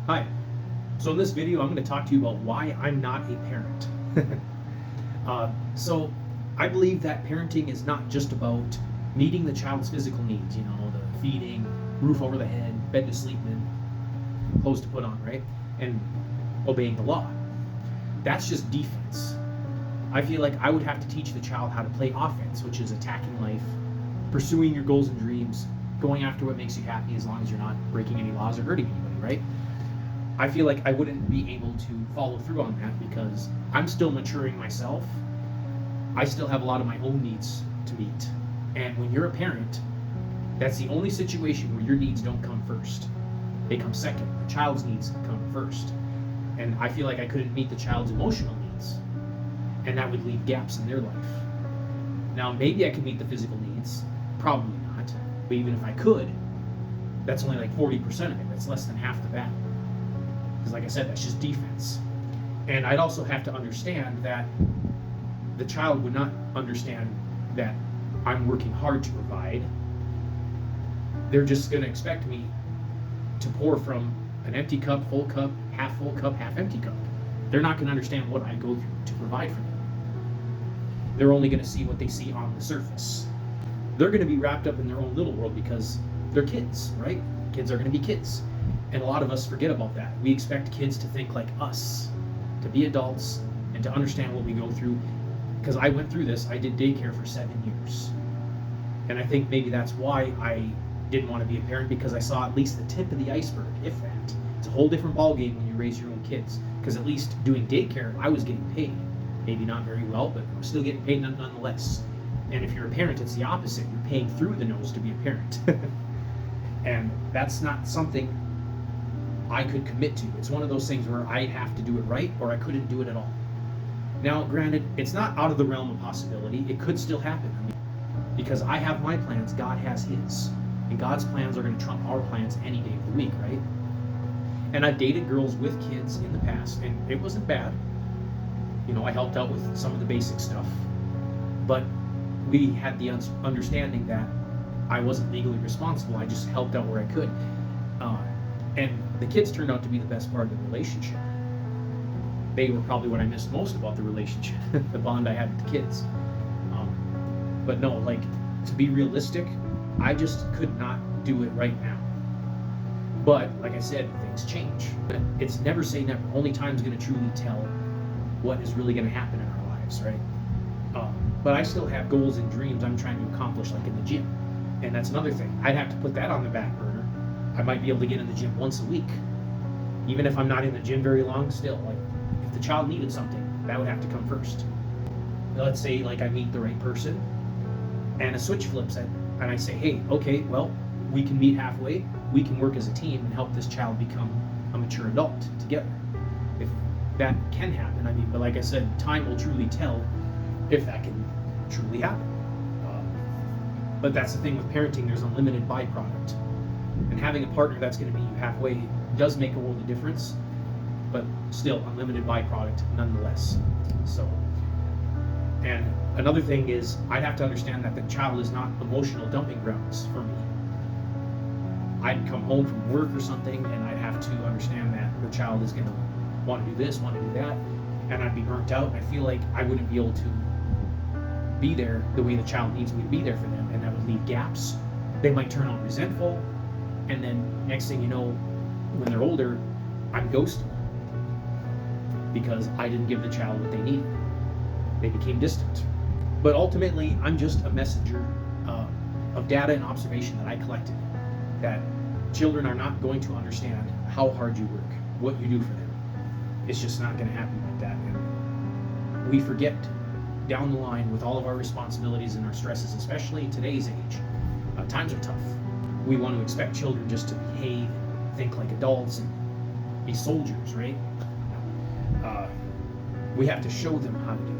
Hi. So in this video, I'm going to talk to you about why I'm not a parent. So I believe that parenting is not just about meeting the child's physical needs, the feeding, roof over the head, bed to sleep in, clothes to put on, right? And obeying the law. That's just defense. I feel like I would have to teach the child how to play offense, which is attacking life, pursuing your goals and dreams, going after what makes you happy as long as you're not breaking any laws or hurting anybody, right? I feel like I wouldn't be able to follow through on that because I'm still maturing myself. I still have a lot of my own needs to meet. And when you're a parent, that's the only situation where your needs don't come first. They come second. The child's needs come first. And I feel like I couldn't meet the child's emotional needs. And that would leave gaps in their life. Now, maybe I could meet the physical needs. Probably not. But even if I could, that's only like 40% of it. That's less than half the battle. Because like I said, that's just defense. And I'd also have to understand that the child would not understand that I'm working hard to provide. They're just going to expect me to pour from an empty cup, full cup, half empty cup. They're not going to understand what I go through to provide for them. They're only going to see what they see on the surface. They're going to be wrapped up in their own little world because they're kids, right? Kids are going to be kids. And a lot of us forget about that. We expect kids to think like us, to be adults, and to understand what we go through. Because I went through this. I did daycare for 7 years. And I think maybe that's why I didn't want to be a parent, because I saw at least the tip of the iceberg, if that. It's a whole different ballgame when you raise your own kids. Because at least doing daycare, I was getting paid. Maybe not very well, but I was still getting paid nonetheless. And if you're a parent, it's the opposite. You're paying through the nose to be a parent. And that's not something I could commit to. It's one of those things where I'd have to do it right or I couldn't do it at all. Now, granted, it's not out of the realm of possibility. It could still happen. Because I have my plans, God has his. And God's plans are going to trump our plans any day of the week, right? And I've dated girls with kids in the past, and it wasn't bad. I helped out with some of the basic stuff. But we had the understanding that I wasn't legally responsible. I just helped out where I could. And the kids turned out to be the best part of the relationship. They were probably what I missed most about the relationship, the bond I had with the kids. But no, to be realistic, I just could not do it right now. But like I said, things change. It's never say never. Only time's going to truly tell what is really going to happen in our lives, right? But I still have goals and dreams I'm trying to accomplish, like in the gym. And that's another thing. I'd have to put that on the back burner. I might be able to get in the gym once a week. Even if I'm not in the gym very long, still, if the child needed something, that would have to come first. Let's say I meet the right person and a switch flips and I say, hey, okay, well, we can meet halfway. We can work as a team and help this child become a mature adult together. If that can happen, but like I said, time will truly tell if that can truly happen. But that's the thing with parenting, there's a limited byproduct. And having a partner that's going to meet you halfway does make a world of difference, but still unlimited byproduct nonetheless. So, and another thing is I'd have to understand that the child is not emotional dumping grounds for me. I'd come home from work or something and I'd have to understand that the child is going to want to do this, want to do that, and I'd be burnt out. And I feel like I wouldn't be able to be there the way the child needs me to be there for them, and that would leave gaps. They might turn out resentful, and then next thing you know, when they're older, I'm ghosted because I didn't give the child what they needed. They became distant. But ultimately, I'm just a messenger of data and observation that I collected, that children are not going to understand how hard you work, what you do for them. It's just not going to happen like that. And we forget down the line with all of our responsibilities and our stresses, especially in today's age. Times are tough. We want to expect children just to behave, think like adults, and be soldiers, right? We have to show them how to do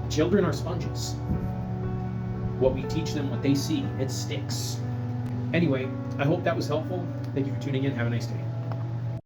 that. Children are sponges. What we teach them, what they see, it sticks. Anyway, I hope that was helpful. Thank you for tuning in. Have a nice day.